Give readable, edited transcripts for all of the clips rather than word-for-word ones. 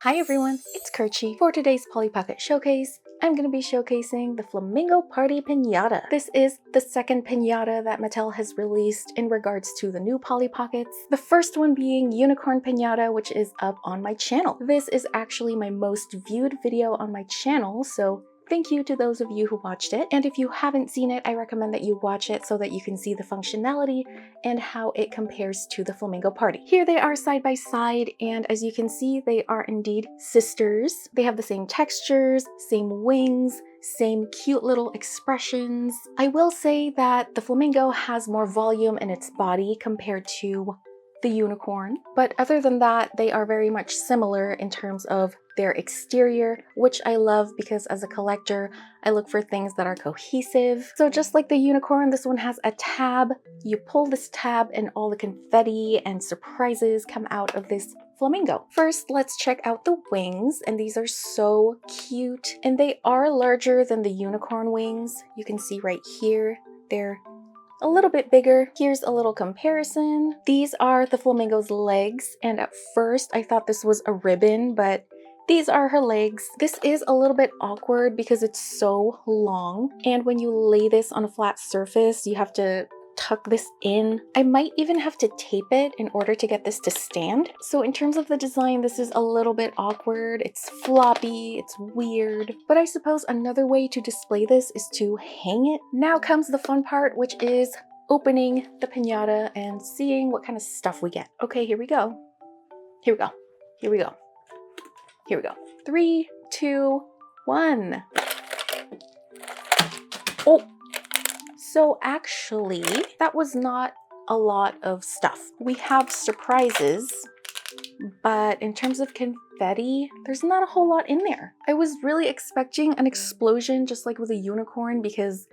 Hi everyone, it's Kerchi. For today's Polly Pocket Showcase, I'm going to be showcasing the Flamingo Party Piñata. This is the second piñata that Mattel has released in regards to the new Polly Pockets. The first one being Unicorn Piñata, which is up on my channel. This is actually my most viewed video on my channel, so thank you to those of you who watched it. And if you haven't seen it, I recommend that you watch it so that you can see the functionality and how it compares to the Flamingo Party. Here they are side by side, and as you can see, they are indeed sisters. They have the same textures, same wings, same cute little expressions. I will say that the Flamingo has more volume in its body compared to the unicorn, but other than that, they are very much similar in terms of their exterior, which I love because as a collector, I look for things that are cohesive. So just like the unicorn, this one has a tab. You pull this tab and all the confetti and surprises come out of this flamingo. First, let's check out the wings, and these are so cute. And they are larger than the unicorn wings. You can see right here, they're a little bit bigger. Here's a little comparison. These are the flamingo's legs, and at first I thought this was a ribbon, but these are her legs. This is a little bit awkward because it's so long, and when you lay this on a flat surface, you have to tuck this in. I might even have to tape it in order to get this to stand. So in terms of the design, this is a little bit awkward. It's floppy, it's weird, but I suppose another way to display this is to hang it. Now comes the fun part, which is opening the piñata and seeing what kind of stuff we get. Okay, here we go. Here we go. Here we go. Here we go. 3, 2, 1. Oh! So actually, that was not a lot of stuff. We have surprises, but in terms of confetti, there's not a whole lot in there. I was really expecting an explosion just like with a unicorn because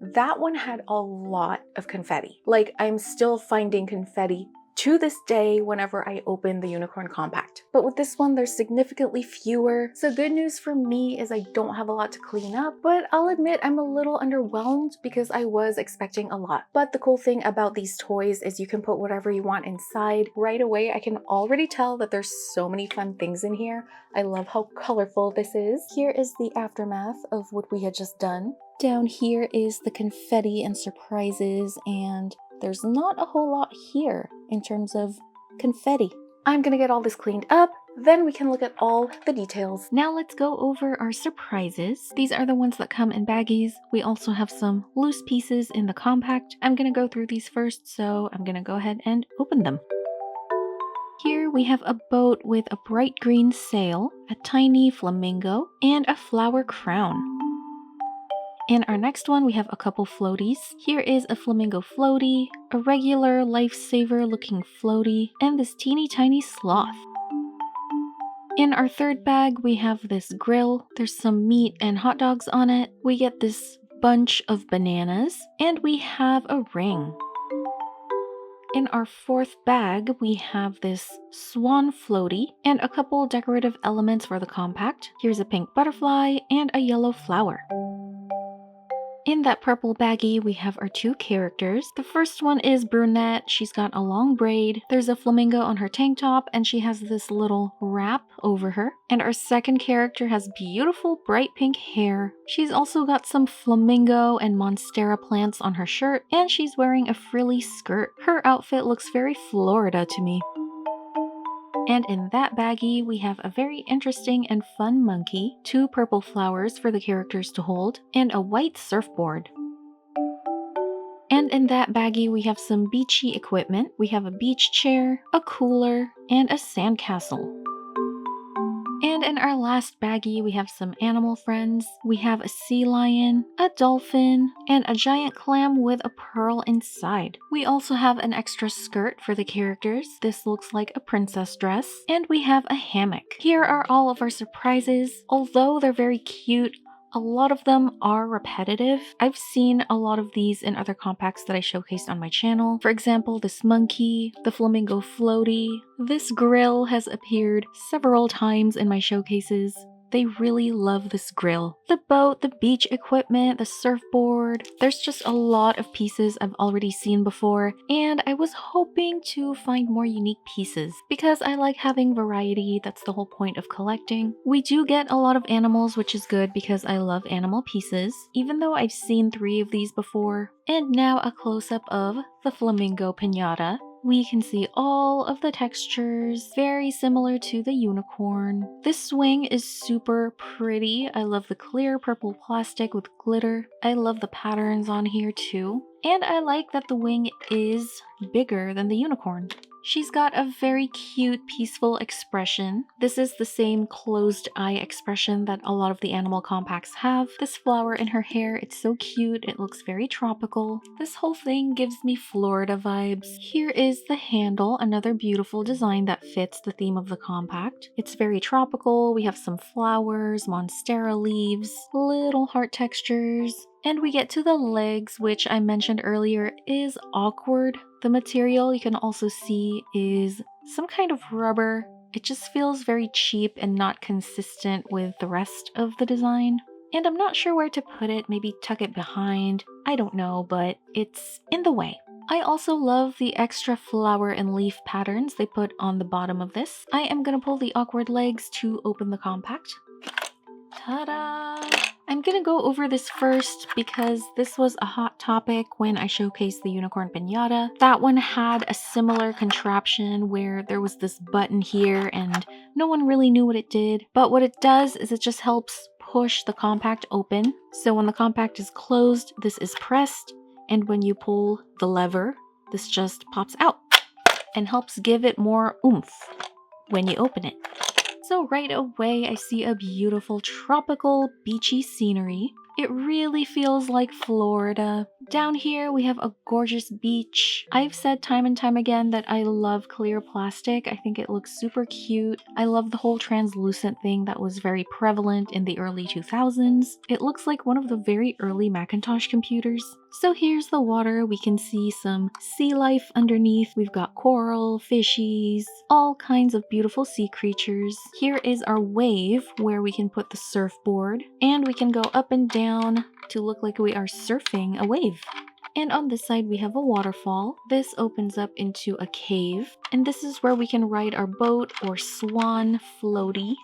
that one had a lot of confetti. Like, I'm still finding confetti to this day whenever I open the Unicorn Compact. But with this one, there's significantly fewer. So good news for me is I don't have a lot to clean up, but I'll admit I'm a little underwhelmed because I was expecting a lot. But the cool thing about these toys is you can put whatever you want inside. Right away, I can already tell that there's so many fun things in here. I love how colorful this is. Here is the aftermath of what we had just done. Down here is the confetti and surprises, and there's not a whole lot here in terms of confetti. I'm gonna get all this cleaned up, then we can look at all the details. Now let's go over our surprises. These are the ones that come in baggies. We also have some loose pieces in the compact. I'm gonna go through these first, so I'm gonna go ahead and open them. Here we have a boat with a bright green sail, a tiny flamingo, and a flower crown. In our next one, we have a couple floaties. Here is a flamingo floaty, a regular lifesaver looking floaty, and this teeny tiny sloth. In our third bag, we have this grill. There's some meat and hot dogs on it. We get this bunch of bananas, and we have a ring. In our fourth bag, we have this swan floaty and a couple decorative elements for the compact. Here's a pink butterfly and a yellow flower. In that purple baggie, we have our two characters. The first one is brunette. She's got a long braid. There's a flamingo on her tank top, and she has this little wrap over her. And our second character has beautiful bright pink hair. She's also got some flamingo and monstera plants on her shirt, and she's wearing a frilly skirt. Her outfit looks very Florida to me. And in that baggie, we have a very interesting and fun monkey, 2 purple flowers for the characters to hold, and a white surfboard. And in that baggie, we have some beachy equipment. We have a beach chair, a cooler, and a sandcastle. And in our last baggie, we have some animal friends. We have a sea lion, a dolphin, and a giant clam with a pearl inside. We also have an extra skirt for the characters. This looks like a princess dress. And we have a hammock. Here are all of our surprises. Although they're very cute, a lot of them are repetitive. I've seen a lot of these in other compacts that I showcased on my channel. For example, this monkey, the flamingo floaty. This grill has appeared several times in my showcases. They really love this grill. The boat, the beach equipment, the surfboard. There's just a lot of pieces I've already seen before, and I was hoping to find more unique pieces because I like having variety. That's the whole point of collecting. We do get a lot of animals, which is good because I love animal pieces, even though I've seen 3 of these before. And now a close-up of the Flamingo Piñata. We can see all of the textures, very similar to the unicorn. This swing is super pretty. I love the clear purple plastic with glitter. I love the patterns on here too. And I like that the wing is bigger than the unicorn. She's got a very cute, peaceful expression. This is the same closed eye expression that a lot of the animal compacts have. This flower in her hair, it's so cute. It looks very tropical. This whole thing gives me Florida vibes. Here is the handle, another beautiful design that fits the theme of the compact. It's very tropical. We have some flowers, monstera leaves, little heart textures. And we get to the legs, which I mentioned earlier is awkward. The material you can also see is some kind of rubber. It just feels very cheap and not consistent with the rest of the design. And I'm not sure where to put it, maybe tuck it behind. I don't know, but it's in the way. I also love the extra flower and leaf patterns they put on the bottom of this. I am gonna pull the awkward legs to open the compact. Ta-da! I'm gonna go over this first because this was a hot topic when I showcased the unicorn piñata. That one had a similar contraption where there was this button here and no one really knew what it did. But what it does is it just helps push the compact open. So when the compact is closed, this is pressed, and when you pull the lever, this just pops out and helps give it more oomph when you open it. So right away, I see a beautiful tropical beachy scenery. It really feels like Florida. Down here, we have a gorgeous beach. I've said time and time again that I love clear plastic. I think it looks super cute. I love the whole translucent thing that was very prevalent in the early 2000s. It looks like one of the very early Macintosh computers. So here's the water. We can see some sea life underneath. We've got coral, fishies, all kinds of beautiful sea creatures. Here is our wave where we can put the surfboard, and we can go up and down to look like we are surfing a wave. And on this side we have a waterfall. This opens up into a cave, and this is where we can ride our boat or swan floaty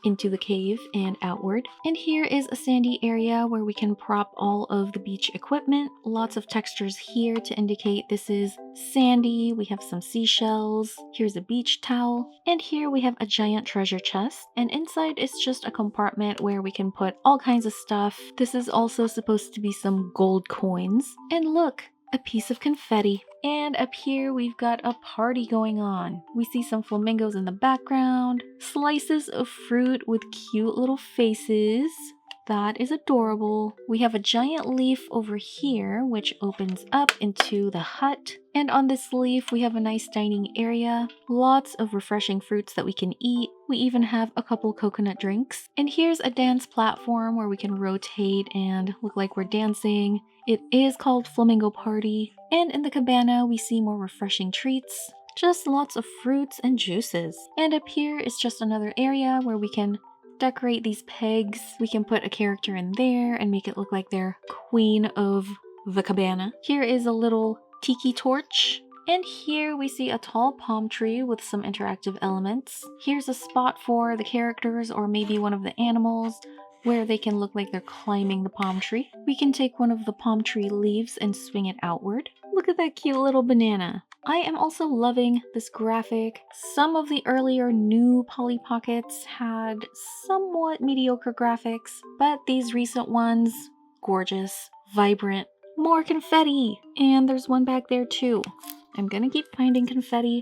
into the cave and outward. And here is a sandy area where we can prop all of the beach equipment. Lots of textures here to indicate this is sandy. We have some seashells. Here's a beach towel. And here we have a giant treasure chest. And inside is just a compartment where we can put all kinds of stuff. This is also supposed to be some gold coins. And look, a piece of confetti. And up here we've got a party going on. We see some flamingos in the background, slices of fruit with cute little faces. That is adorable. We have a giant leaf over here which opens up into the hut. And on this leaf we have a nice dining area. Lots of refreshing fruits that we can eat. We even have a couple coconut drinks. And here's a dance platform where we can rotate and look like we're dancing. It is called Flamingo Party. And in the cabana we see more refreshing treats. Just lots of fruits and juices. And up here is just another area where we can decorate these pegs. We can put a character in there and make it look like they're queen of the cabana. Here is a little tiki torch. And here we see a tall palm tree with some interactive elements. Here's a spot for the characters or maybe one of the animals where they can look like they're climbing the palm tree. We can take one of the palm tree leaves and swing it outward. Look at that cute little banana. I am also loving this graphic. Some of the earlier new Polly Pockets had somewhat mediocre graphics, but these recent ones, gorgeous, vibrant, more confetti. And there's one back there too. I'm gonna keep finding confetti,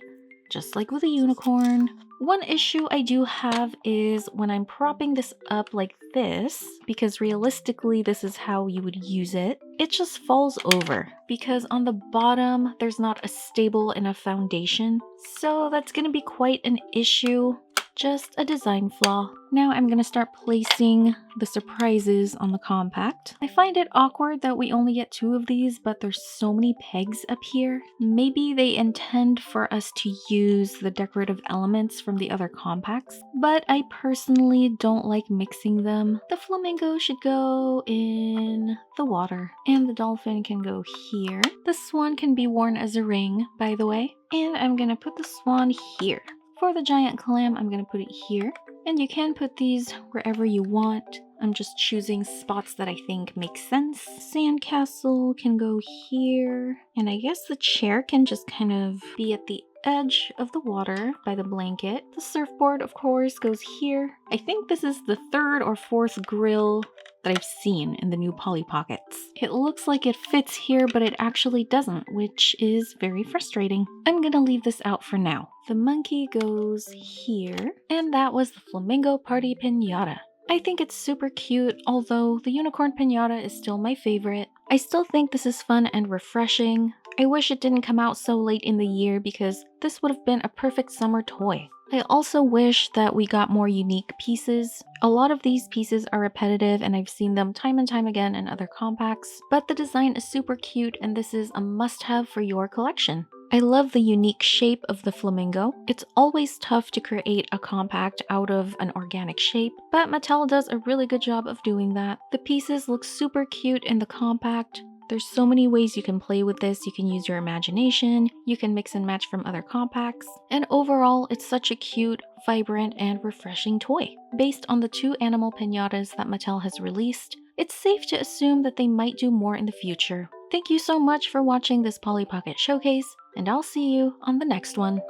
just like with a unicorn. One issue I do have is when I'm propping this up like this, because realistically this is how you would use it, it just falls over because on the bottom there's not a stable enough foundation. So that's gonna be quite an issue. Just a design flaw. Now I'm gonna start placing the surprises on the compact. I find it awkward that we only get 2 of these, but there's so many pegs up here. Maybe they intend for us to use the decorative elements from the other compacts, but I personally don't like mixing them. The flamingo should go in the water, and the dolphin can go here. The swan can be worn as a ring, by the way, and I'm gonna put the swan here. For the giant clam, I'm gonna put it here. And you can put these wherever you want. I'm just choosing spots that I think make sense. Sandcastle can go here. And I guess the chair can just kind of be at the edge of the water by the blanket. The surfboard, of course, goes here. I think this is the 3rd or 4th grill that I've seen in the new Polly Pockets. It looks like it fits here, but it actually doesn't, which is very frustrating. I'm gonna leave this out for now. The monkey goes here, and that was the Flamingo Party Piñata. I think it's super cute, although the unicorn piñata is still my favorite. I still think this is fun and refreshing. I wish it didn't come out so late in the year because this would have been a perfect summer toy. I also wish that we got more unique pieces. A lot of these pieces are repetitive and I've seen them time and time again in other compacts, but the design is super cute and this is a must-have for your collection. I love the unique shape of the flamingo. It's always tough to create a compact out of an organic shape, but Mattel does a really good job of doing that. The pieces look super cute in the compact. There's so many ways you can play with this. You can use your imagination, you can mix and match from other compacts, and overall, it's such a cute, vibrant, and refreshing toy. Based on the 2 animal piñatas that Mattel has released, it's safe to assume that they might do more in the future. Thank you so much for watching this Polly Pocket showcase, and I'll see you on the next one.